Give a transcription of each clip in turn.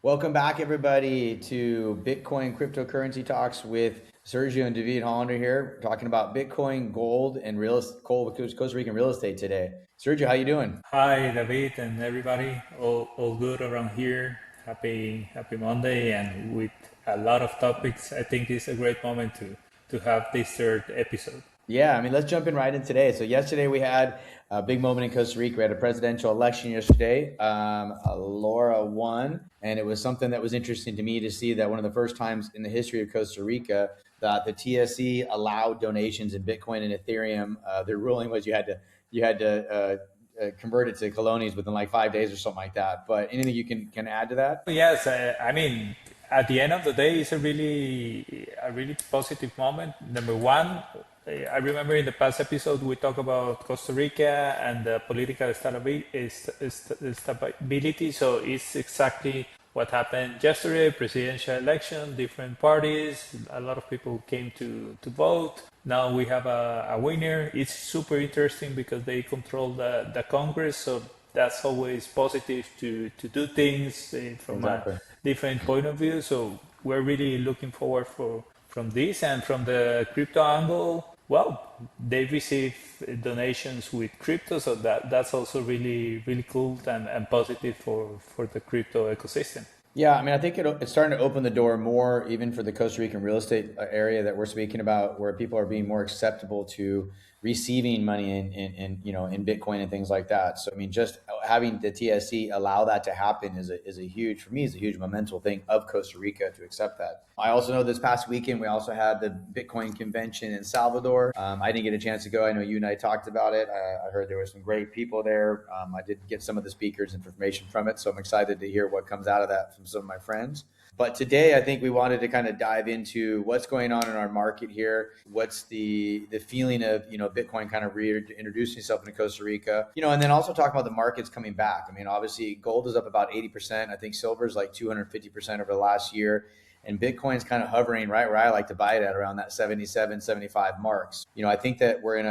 Welcome back, everybody, to Bitcoin cryptocurrency talks with Sergio and David Hollander here, talking about Bitcoin, gold, and Costa Rican real estate today. Sergio, how you doing? Hi, David and everybody. All good around here. Happy Monday, and with a lot of topics. I think it's a great moment to have this third episode. Yeah, I mean, let's jump in right in today. So yesterday we had a big moment in Costa Rica. We had a presidential election yesterday. Laura won, and it was something that was interesting to me to see that one of the first times in the history of Costa Rica that the TSE allowed donations in Bitcoin and Ethereum. Their ruling was you had to convert it to colonies within like 5 days or something like that. But anything you can add to that? Yes, I mean, at the end of the day, it's a really positive moment. Number one, I remember in the past episode we talked about Costa Rica and the political stability. So it's exactly what happened yesterday: presidential election, different parties, a lot of people came to vote. Now we have a winner. It's super interesting because they control the Congress, so that's always positive to do things from a Exactly. different point of view. So we're really looking forward for from this, and from the crypto angle. Well, they receive donations with crypto, so that's also really cool and positive for the crypto ecosystem. Yeah, I mean, I think it's starting to open the door more, even for the Costa Rican real estate area that we're speaking about, where people are being more acceptable to receiving money in Bitcoin and things like that. So, I mean, just having the TSC allow that to happen is a huge, for me, is a huge momental thing of Costa Rica to accept that. I also know this past weekend we also had the Bitcoin convention in Salvador. I didn't get a chance to go. I know you and I talked about it. I heard there were some great people there. I did get some of the speakers information from it, so I'm excited to hear what comes out of that from some of my friends. But today, I think we wanted to kind of dive into what's going on in our market here. What's the feeling of Bitcoin kind of reintroducing itself into Costa Rica, and then also talk about the markets coming back. I mean, obviously, gold is up about 80%. I think silver is like 250% over the last year. And Bitcoin's kind of hovering right where I like to buy it at, around that 77, 75 marks. I think that we're in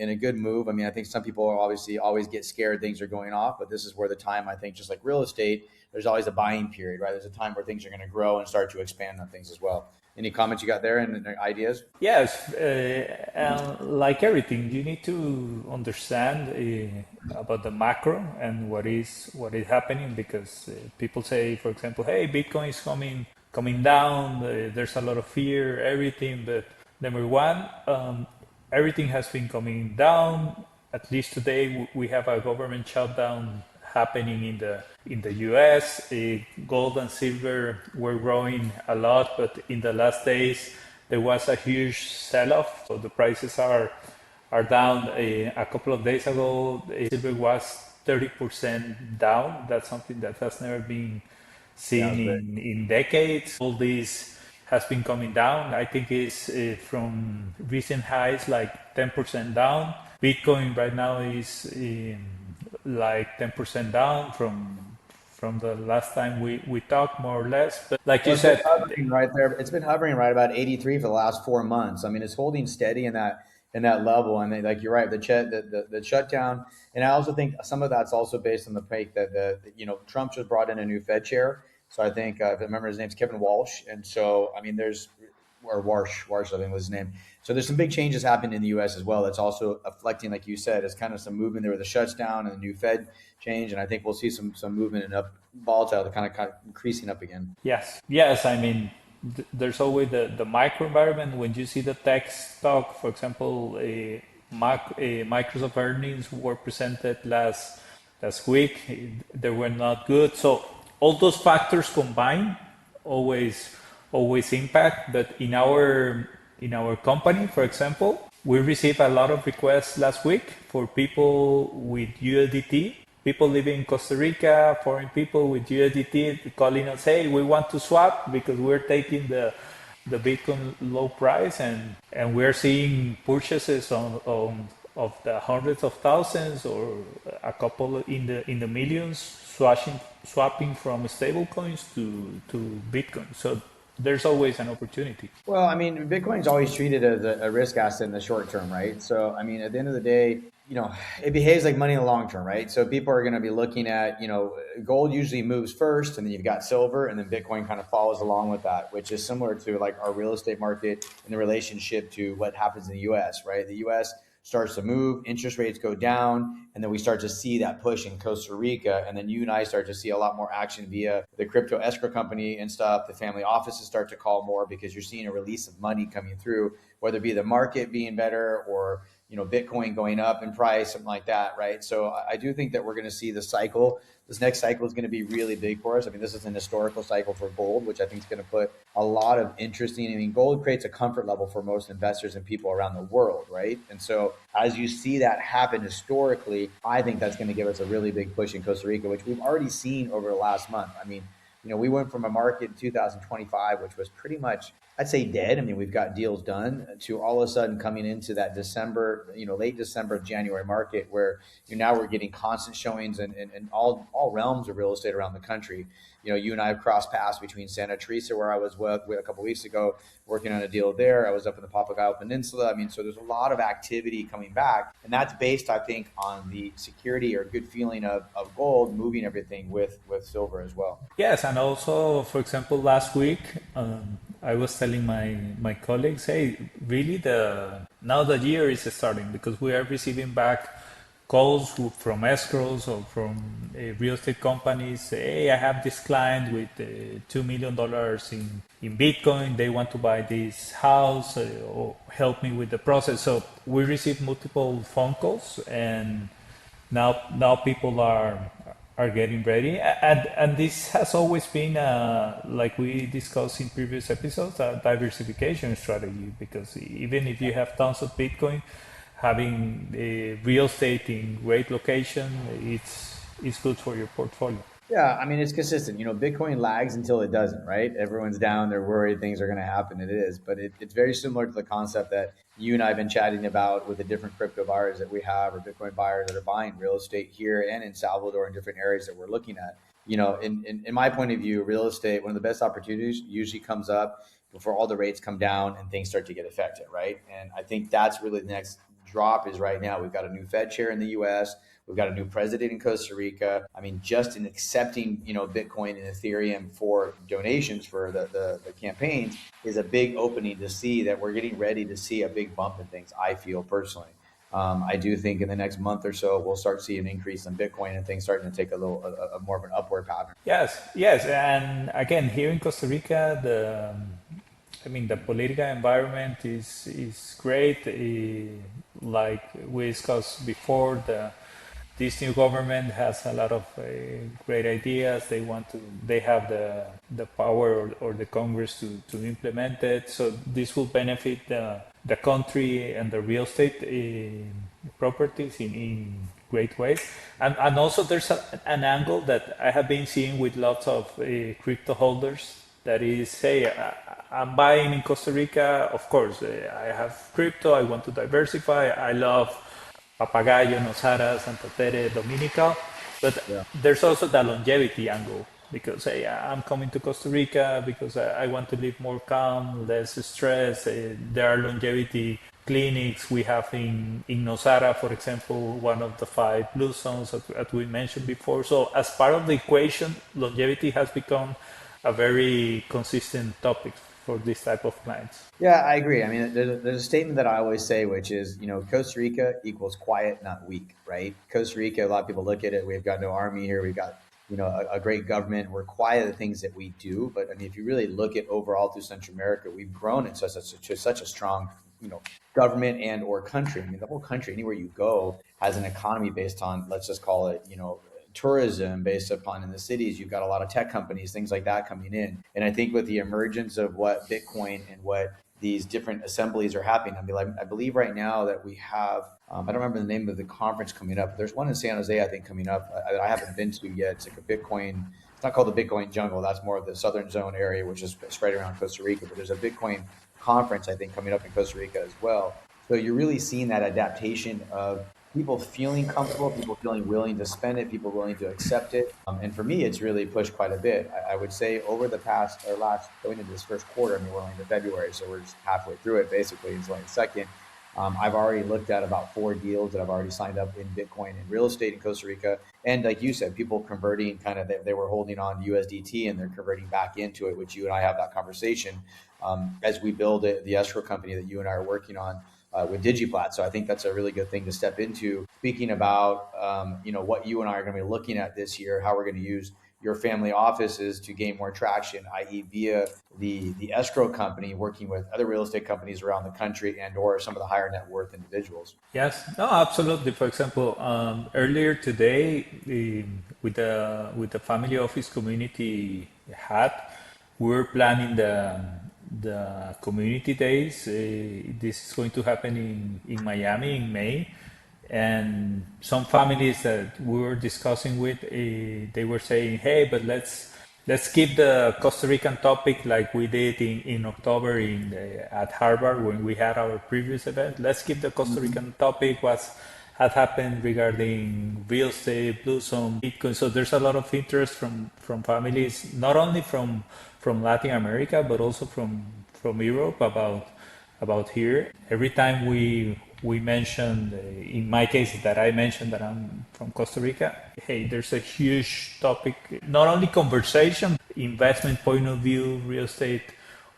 a good move. I mean, I think some people are obviously always get scared things are going off, but this is where the time, I think, just like real estate, there's always a buying period, right? There's a time where things are going to grow and start to expand on things as well. Any comments you got there and ideas? Yes, and like everything, you need to understand about the macro and what is happening, because people say, for example, hey, Bitcoin is coming down. There's a lot of fear, everything. But number one, everything has been coming down. At least today, we have a government shutdown happening in the U.S. Gold and silver were growing a lot, but in the last days there was a huge sell-off. So the prices are down. A couple of days ago, silver was 30% down. That's something that has never been Yeah, seen that's great. in decades. All this has been coming down. I think it's from recent highs like 10% down. Bitcoin right now is like 10% down from the last time we talked, more or less. But like Well, you it's been said, hovering right there. It's been hovering right about 83 for the last 4 months. I mean, it's holding steady in that level. And like you're right, the shutdown. And I also think some of that's also based on the fact that Trump just brought in a new Fed chair. So I think if I remember his name's Kevin Walsh. And so I mean, there's or Warsh, I think was his name. So there's some big changes happening in the U.S. as well. That's also affecting, like you said, is kind of some movement there with the shutdown and the new Fed change. And I think we'll see some movement in up volatile to kind of increasing up again. yes. I mean, there's always the microenvironment. When you see the tech stock, for example, Microsoft earnings were presented last week. They were not good. So all those factors combined always always impact. But in our company, for example, we received a lot of requests last week for people with USDT, people living in Costa Rica, foreign people with USDT calling us, hey, we want to swap because we're taking the Bitcoin low price, and we're seeing purchases on of the hundreds of thousands or a couple in the millions, swapping from stable coins to Bitcoin. So there's always an opportunity. Well, I mean, Bitcoin's always treated as a risk asset in the short term, right? So, I mean, at the end of the day, you know, it behaves like money in the long term, right? So people are going to be looking at, gold usually moves first, and then you've got silver, and then Bitcoin kind of follows along with that, which is similar to like our real estate market in the relationship to what happens in the US, right? The US starts to move, interest rates go down, and then we start to see that push in Costa Rica, and then you and I start to see a lot more action via the crypto escrow company and stuff. The family offices start to call more because you're seeing a release of money coming through, whether it be the market being better or Bitcoin going up in price, something like that, right? So I do think that we're going to see the cycle. This next cycle is going to be really big for us. I mean, this is an historical cycle for gold, which I think is going to put a lot of interesting. I mean, gold creates a comfort level for most investors and people around the world, right? And so as you see that happen historically, I think that's going to give us a really big push in Costa Rica, which we've already seen over the last month. I mean, we went from a market in 2025, which was pretty much, I'd say, dead. I mean, we've got deals done to all of a sudden coming into that December, late December, January market where now we're getting constant showings in all realms of real estate around the country. You and I have crossed paths between Santa Teresa, where I was with a couple of weeks ago, working on a deal there. I was up in the Papagayo Peninsula. I mean, so there's a lot of activity coming back, and that's based, I think, on the security or good feeling of gold moving everything with silver as well. Yes, and also, for example, last week I was telling my colleagues, hey, really the now the year is starting because we are receiving back calls from escrows or from real estate companies. Hey, I have this client with $2 million in Bitcoin. They want to buy this house or help me with the process. So we receive multiple phone calls, and now people are getting ready, and this has always been like we discussed in previous episodes, a diversification strategy, because even if you have tons of Bitcoin, having a real estate in great location, it's good for your portfolio. Yeah, I mean, it's consistent. Bitcoin lags until it doesn't, right? Everyone's down, they're worried things are going to happen. It is, but it's very similar to the concept that you and I have been chatting about with the different crypto buyers that we have, or Bitcoin buyers that are buying real estate here and in Salvador in different areas that we're looking at. In my point of view, real estate, one of the best opportunities usually comes up before all the rates come down and things start to get affected, right? And I think that's really the next drop is right now. We've got a new Fed chair in the US. We've got a new president in Costa Rica. I mean, just in accepting, Bitcoin and Ethereum for donations for the campaigns is a big opening to see that we're getting ready to see a big bump in things, I feel personally. I do think in the next month or so, we'll start seeing an increase in Bitcoin and things starting to take a more of an upward pattern. Yes, and again, here in Costa Rica, I mean, the political environment is great. Like we discussed before, this new government has a lot of great ideas. They have the power or the Congress to implement it. So this will benefit the country and the real estate properties in great ways. And also there's an angle that I have been seeing with lots of crypto holders that is, hey, I'm buying in Costa Rica. Of course, I have crypto. I want to diversify. I love Papagayo, Nosara, Santa Tere, Dominical. But Yeah. there's also the longevity angle because hey, I'm coming to Costa Rica because I want to live more calm, less stress. There are longevity clinics we have in Nosara, for example, one of the five blue zones that we mentioned before. So as part of the equation, longevity has become a very consistent topic for this type of clients. Yeah, I agree. I mean, there's a statement that I always say, which is, Costa Rica equals quiet, not weak, right? Costa Rica, a lot of people look at it. We've got no army here. We've got, a great government. We're quiet at the things that we do. But I mean, if you really look at overall through Central America, we've grown in such a strong, government and or country. I mean, the whole country, anywhere you go, has an economy based on, let's just call it, tourism based upon in the cities. You've got a lot of tech companies, things like that coming in. And I think with the emergence of what Bitcoin and what these different assemblies are happening. I mean, like, I believe right now that we have, I don't remember the name of the conference coming up. There's one in San Jose, I think, coming up that I haven't been to yet. It's like a Bitcoin, it's not called the Bitcoin jungle. That's more of the Southern Zone area, which is spread around Costa Rica. But there's a Bitcoin conference, I think, coming up in Costa Rica as well. So you're really seeing that adaptation of people feeling comfortable, people feeling willing to spend it, people willing to accept it. And for me, it's really pushed quite a bit. I would say over the past or last going into this first quarter, I mean, we're only into February, so we're just halfway through it basically. It's only the second. I've already looked at about 4 deals that I've already signed up in Bitcoin and real estate in Costa Rica. And like you said, people converting kind of, they were holding on to USDT and they're converting back into it, which you and I have that conversation as we build the escrow company that you and I are working on with DigiPlat. So I think that's a really good thing to step into. Speaking about, what you and I are going to be looking at this year, how we're going to use your family offices to gain more traction, i.e., via the escrow company, working with other real estate companies around the country and or some of the higher net worth individuals. Yes, no, absolutely. For example, earlier today, with the family office community hat, we're planning the community days. This is going to happen in Miami in May, and some families that we were discussing with, they were saying, "Hey, but let's keep the Costa Rican topic like we did in October at Harvard when we had our previous event. Let's keep the Costa Rican topic, what's had happened regarding real estate, blue zone, Bitcoin." So there's a lot of interest from families, not only from Latin America, but also from Europe about here. Every time we mentioned, in my case, that I mentioned that I'm from Costa Rica, hey, there's a huge topic, not only conversation, investment point of view, real estate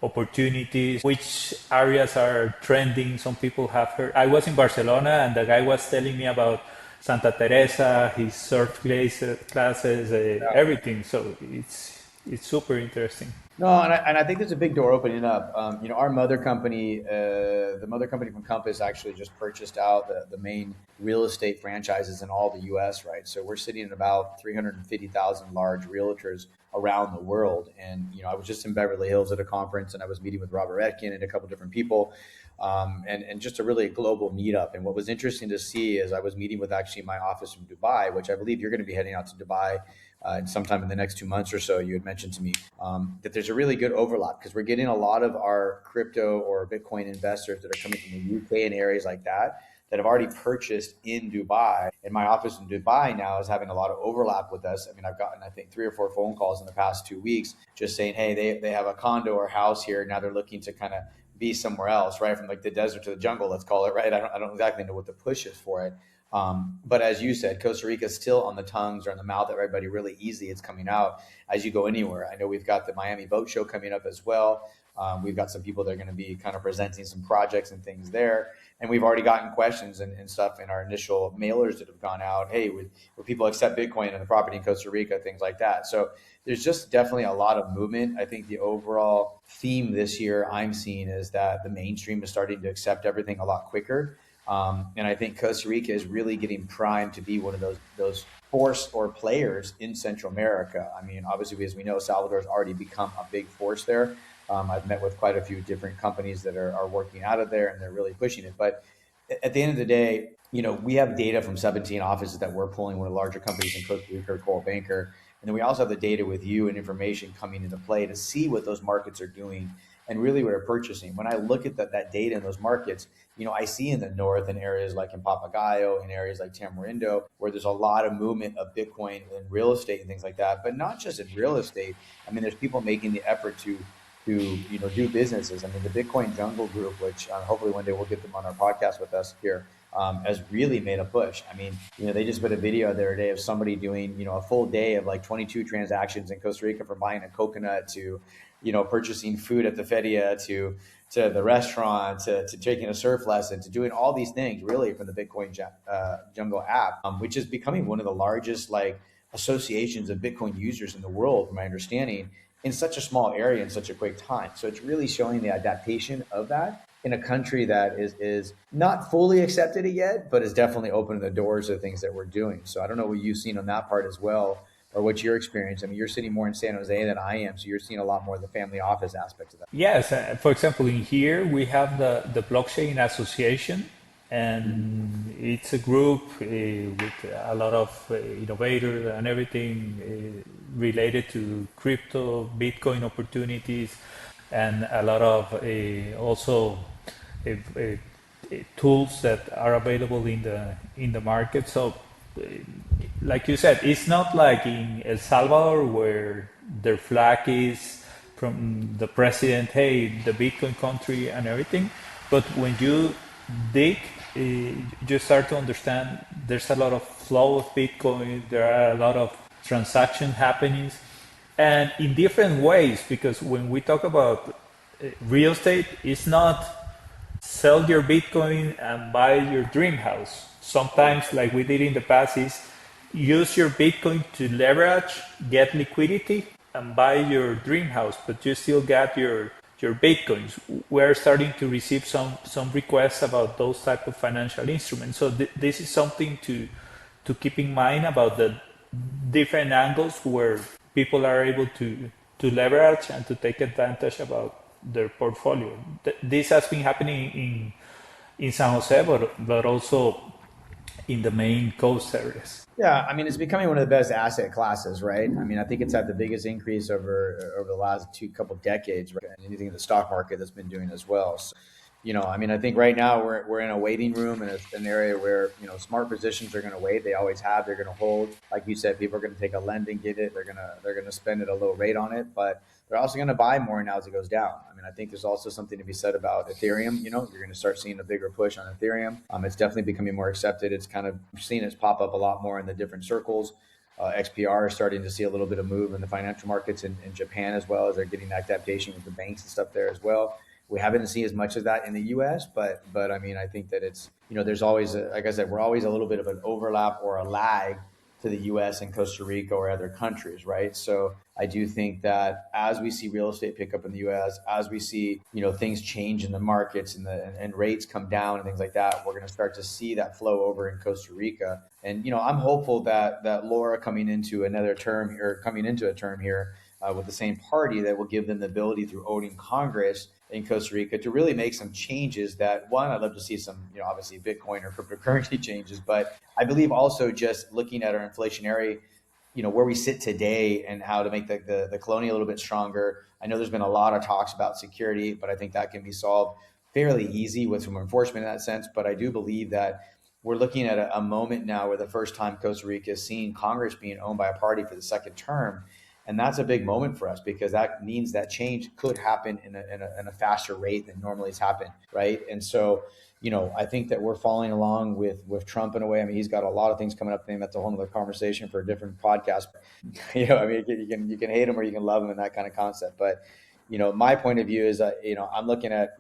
opportunities, which areas are trending. Some people have heard. I was in Barcelona and the guy was telling me about Santa Teresa, his classes, everything. So it's super interesting. No, and I think there's a big door opening up. Our mother company, the mother company from Compass, actually just purchased out the main real estate franchises in all the U.S. Right, so we're sitting at about 350,000 large realtors around the world. And I was just in Beverly Hills at a conference, and I was meeting with Robert Etkin and a couple different people, and just a really global meetup. And what was interesting to see is I was meeting with actually my office from Dubai, which I believe you're going to be heading out to Dubai sometime in the next 2 months or so. You had mentioned to me that there's a really good overlap because we're getting a lot of our crypto or Bitcoin investors that are coming from the UK and areas like that have already purchased in Dubai. And my office in Dubai now is having a lot of overlap with us. I mean, I've gotten, I think, 3 or 4 phone calls in the past 2 weeks just saying, hey, they have a condo or house here. Now they're looking to kind of be somewhere else, right? From like the desert to the jungle, let's call it, right? I don't exactly know what the push is for it. But as you said, Costa Rica is still on the tongues or on the mouth of everybody really easy. It's coming out as you go anywhere. I know we've got the Miami Boat Show coming up as well. We've got some people that are going to be kind of presenting some projects and things there. And we've already gotten questions and stuff in our initial mailers that have gone out. Hey, would people accept Bitcoin and the property in Costa Rica, things like that. So there's just definitely a lot of movement. I think the overall theme this year I'm seeing is that the mainstream is starting to accept everything a lot quicker. And I think Costa Rica is really getting primed to be one of those force or players in Central America. I mean, obviously, as we know, Salvador's already become a big force there. I've met with quite a few different companies that are working out of there, and they're really pushing it. But at the end of the day, we have data from 17 offices that we're pulling, one of the larger companies in Costa Rica, Coral Banker. And then we also have the data with you and information coming into play to see what those markets are doing and really what are purchasing. When I look at that data in those markets, I see in the north in areas like in Papagayo, in areas like Tamarindo, where there's a lot of movement of Bitcoin and real estate and things like that. But not just in real estate. I mean, there's people making the effort to do businesses. I mean, the Bitcoin Jungle Group, which hopefully one day we'll get them on our podcast with us here, has really made a push. I mean, they just put a video the other day of somebody doing, a full day of like 22 transactions in Costa Rica, from buying a coconut to, purchasing food at the feria to the restaurant to taking a surf lesson to doing all these things really from the Bitcoin Jungle app, which is becoming one of the largest like associations of Bitcoin users in the world, from my understanding, in such a small area in such a quick time. So it's really showing the adaptation of that in a country that is not fully accepted it yet, but is definitely opening the doors to things that we're doing. So I don't know what you've seen on that part as well, or what's your experience. I mean, you're sitting more in San Jose than I am, so you're seeing a lot more of the family office aspects of that. Yes, for example, in here we have the Blockchain Association, and it's a group with a lot of innovators and everything related to crypto, Bitcoin opportunities, and a lot of also uh, uh, tools that are available in the market. So, uh, like you said, it's not like in El Salvador where their flag is from the president, hey, the Bitcoin country and everything. But when you dig, you start to understand there's a lot of flow of Bitcoin, there are a lot of transaction happenings, and in different ways, because when we talk about real estate, it's not sell your Bitcoin and buy your dream house. Sometimes, like we did in the past, is use your Bitcoin to leverage, get liquidity, and buy your dream house, but you still got your Bitcoins. We're starting to receive some requests about those type of financial instruments. So this is something to keep in mind about the different angles where people are able to leverage and to take advantage about their portfolio. This has been happening in San Jose, but also in the main coast areas. Yeah, I mean, it's becoming one of the best asset classes, right? I mean, I think it's had the biggest increase over the last two couple decades, right? And anything in the stock market that's been doing as well. So, I mean, I think right now we're in a waiting room, and it's an area where smart positions are going to wait. They always have. They're going to hold. Like you said, people are going to take a lend and get it. They're gonna spend at a low rate on it, but they're also going to buy more now as it goes down. I mean, I think there's also something to be said about Ethereum. You're going to start seeing a bigger push on Ethereum. It's definitely becoming more accepted. It's kind of seen it pop up a lot more in the different circles. XPR is starting to see a little bit of move in the financial markets in Japan as well, as they're getting adaptation with the banks and stuff there as well. We haven't seen as much of that in the U.S., but I mean, I think that it's there's always like I said, we're always a little bit of an overlap or a lag to the U.S. and Costa Rica or other countries, right? So I do think that as we see real estate pick up in the U.S., as we see things change in the markets and rates come down and things like that, we're going to start to see that flow over in Costa Rica. And I'm hopeful that Laura coming into a term here with the same party, that will give them the ability through owning Congress in Costa Rica to really make some changes. That one, I'd love to see some, obviously Bitcoin or cryptocurrency changes, but I believe also just looking at our inflationary, where we sit today and how to make the colony a little bit stronger. I know there's been a lot of talks about security, but I think that can be solved fairly easy with some enforcement in that sense. But I do believe that we're looking at a moment now where the first time Costa Rica is seeing Congress being owned by a party for the second term. And that's a big moment for us, because that means that change could happen in a faster rate than normally has happened, right? And so, I think that we're following along with Trump in a way. I mean, he's got a lot of things coming up. I think that's a whole other conversation for a different podcast. I mean, you can hate him or you can love him and that kind of concept. But, my point of view is, I'm looking at,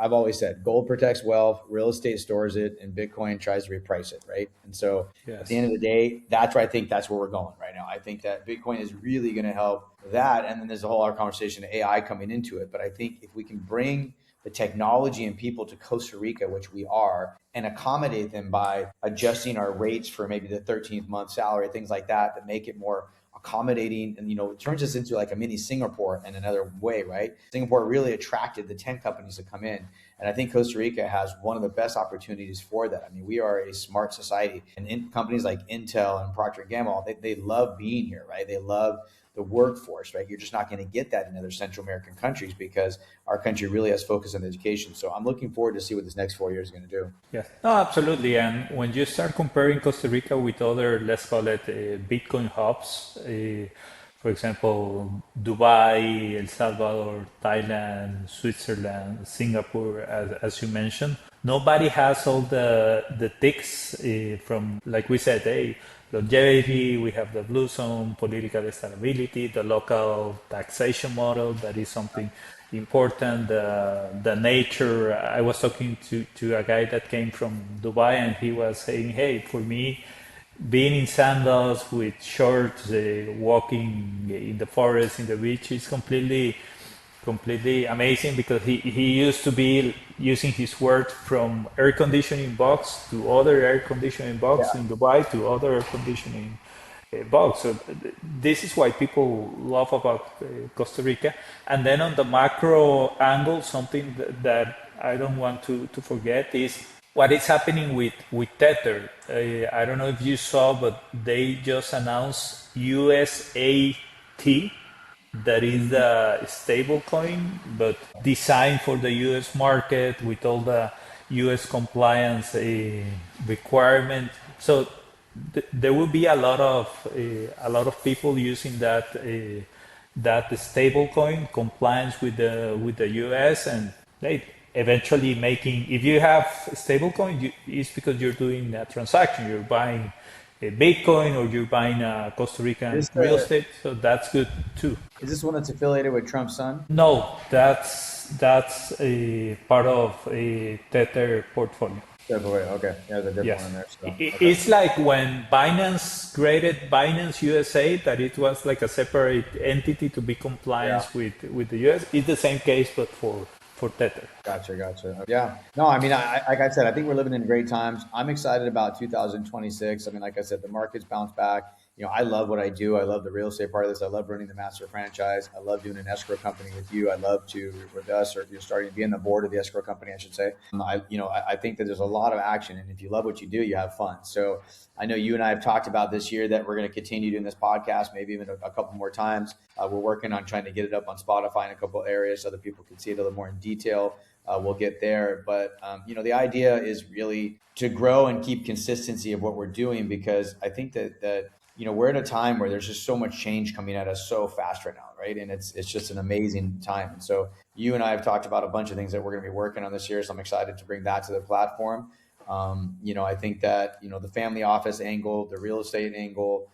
I've always said gold protects wealth, real estate stores it, and Bitcoin tries to reprice it, right? And so at the end of the day, that's where I think that's where we're going right now. I think that Bitcoin is really going to help that. And then there's a whole other conversation of AI coming into it. But I think if we can bring the technology and people to Costa Rica, which we are, and accommodate them by adjusting our rates for maybe the 13th month salary, things like that make it more accommodating, and it turns us into like a mini Singapore in another way, right? Singapore really attracted the 10 companies to come in, and I think Costa Rica has one of the best opportunities for that. I mean, we are a smart society, and companies like Intel and Procter & Gamble, they love being here, right? They love the workforce, right? You're just not going to get that in other Central American countries, because our country really has focused on education. So I'm looking forward to see what this next 4 years is going to do. Yes, no, absolutely. And when you start comparing Costa Rica with other, let's call it Bitcoin hubs, for example, Dubai, El Salvador, Thailand, Switzerland, Singapore, as you mentioned, nobody has all the ticks from, like we said, hey, longevity, we have the blue zone, political stability, the local taxation model, that is something important, the nature. I was talking to a guy that came from Dubai, and he was saying, hey, for me, being in sandals with shorts, walking in the forest, in the beach, is completely amazing, because he used to be using his work from air conditioning box to other air conditioning box Yeah. in Dubai to other air conditioning box. So this is why people love about Costa Rica. And then on the macro angle, something that I don't want to forget is what is happening with Tether. I don't know if you saw, but they just announced USAT, that is the stable coin, but designed for the US market with all the US compliance requirement. So there will be a lot of people using that stable coin compliance with the US, and hey, eventually making, if you have stablecoin, it's because you're doing a transaction. You're buying a Bitcoin or you're buying a Costa Rican This real estate. So that's good too. is this one that's affiliated with Trump's son? No, that's a part of a Tether portfolio. February. Okay, yeah, there's a different one in Yes. there. So okay, It's like when Binance created Binance USA, that it was like a separate entity to be yeah. compliant with the US. It's the same case, but for Tether. Gotcha, gotcha. Yeah. No, I mean, like I said, I think we're living in great times. I'm excited about 2026. I mean, like I said, the market's bounced back. I love what I do. I love the real estate part of this. I love running the master franchise. I love doing an escrow company with you. I love to with us, or you're starting to be in the board of the escrow company, I should say. I think that there's a lot of action, and if you love what you do, you have fun. So I know you and I have talked about this year that we're going to continue doing this podcast, maybe even a couple more times. We're working on trying to get it up on Spotify in a couple of areas so that people can see it a little more in detail. We'll get there. But, the idea is really to grow and keep consistency of what we're doing, because I think that we're at a time where there's just so much change coming at us so fast right now, right? And it's just an amazing time. And so you and I have talked about a bunch of things that we're going to be working on this year. So I'm excited to bring that to the platform. I think that, the family office angle, the real estate angle,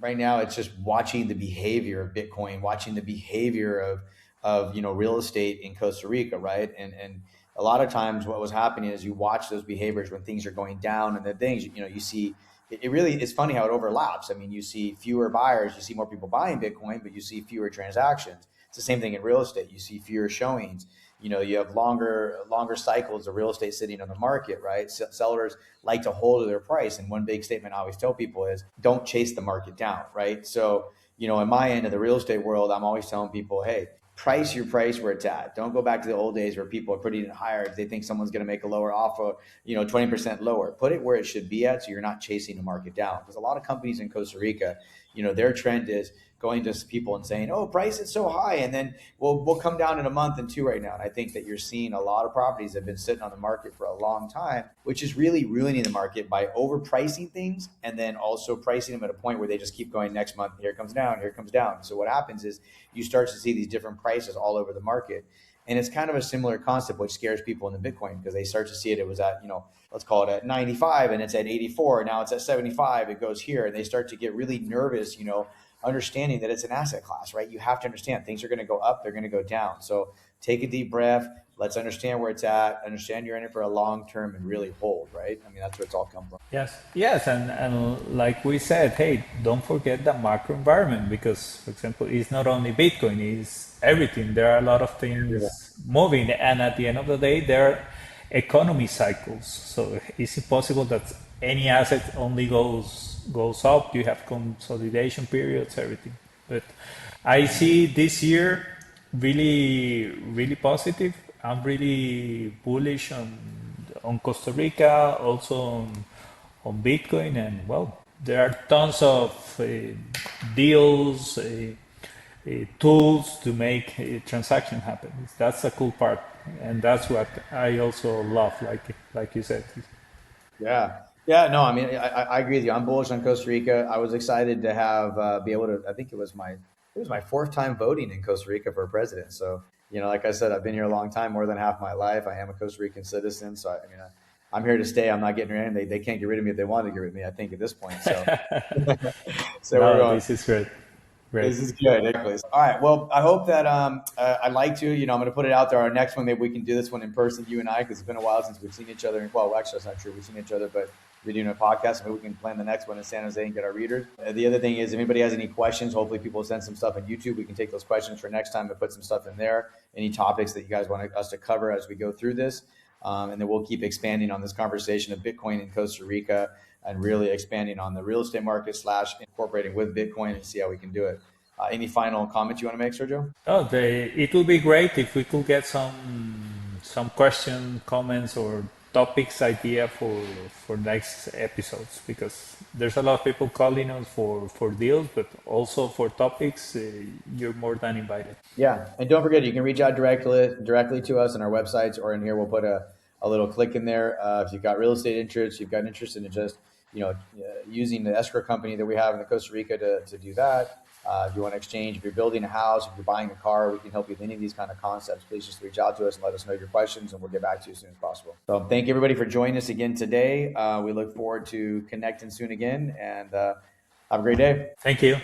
right now it's just watching the behavior of Bitcoin, watching the behavior of real estate in Costa Rica, right? And a lot of times what was happening is you watch those behaviors when things are going down, and the things, you see it really, it's funny how it overlaps. I mean, you see fewer buyers, you see more people buying Bitcoin, but you see fewer transactions. It's the same thing in real estate. You see fewer showings. You have longer cycles of real estate sitting on the market, right? Sellers like to hold to their price. And one big statement I always tell people is don't chase the market down, right? So, in my end of the real estate world, I'm always telling people, hey, price your price where it's at. Don't go back to the old days where people are putting it higher if they think someone's going to make a lower offer, 20% lower. Put it where it should be at, so you're not chasing the market down. Because a lot of companies in Costa Rica, their trend is going to people and saying, oh, price is so high, and then we'll come down in a month and two right now. And I think that you're seeing a lot of properties that have been sitting on the market for a long time, which is really ruining the market by overpricing things, and then also pricing them at a point where they just keep going next month, here comes down, here comes down. So what happens is you start to see these different prices all over the market. And it's kind of a similar concept, which scares people in the Bitcoin, because they start to see it. It was at, let's call it at 95, and it's at 84. Now it's at 75. It goes here, and they start to get really nervous, understanding that it's an asset class, right? You have to understand things are going to go up, they're going to go down. So take a deep breath. Let's understand where it's at. Understand you're in it for a long term and really hold, right? I mean, that's where it's all come from. Yes, and like we said, hey, don't forget the macro environment, because, for example, it's not only Bitcoin, it's everything. There are a lot of things moving, and at the end of the day, there are economy cycles. So it's impossible that any asset only goes up. You have consolidation periods, everything. But I see this year really, really positive. I'm really bullish on Costa Rica, also on Bitcoin, and well, there are tons of deals, tools to make a transaction happen. That's a cool part, and that's what I also love. Like you said. Yeah. Yeah. No, I mean, I agree with you. I'm bullish on Costa Rica. I was excited to have, be able to, I think it was my fourth time voting in Costa Rica for president. So, like I said, I've been here a long time, more than half my life. I am a Costa Rican citizen. So, I'm here to stay. I'm not getting rid of me. They can't get rid of me if they want to get rid of me, I think, at this point. So, so we're No, going. this is great. Great. This is good. Exactly. All right. Well, I hope that I'd like to. I'm going to put it out there. Our next one, maybe we can do this one in person, you and I, because it's been a while since we've seen each other. Well, actually, that's not true. We've seen each other, but we're doing a podcast. Maybe we can plan the next one in San Jose and get our readers. The other thing is, if anybody has any questions, hopefully people send some stuff on YouTube. We can take those questions for next time and put some stuff in there. Any topics that you guys want us to cover as we go through this. And then we'll keep expanding on this conversation of Bitcoin in Costa Rica, and really expanding on the real estate market / incorporating with Bitcoin, and see how we can do it. Any final comments you want to make, Sergio? Oh, it would be great if we could get some question, comments, or topics idea for next episodes, because there's a lot of people calling us for deals, but also for topics. You're more than invited. Yeah, and don't forget, you can reach out directly to us on our websites, or in here we'll put a little click in there. If you've got real estate interest, you've got interest in just using the escrow company that we have in Costa Rica to do that. If you want to exchange, if you're building a house, if you're buying a car, we can help you with any of these kind of concepts. Please just reach out to us and let us know your questions, and we'll get back to you as soon as possible. So thank you everybody for joining us again today. We look forward to connecting soon again, and have a great day. Thank you.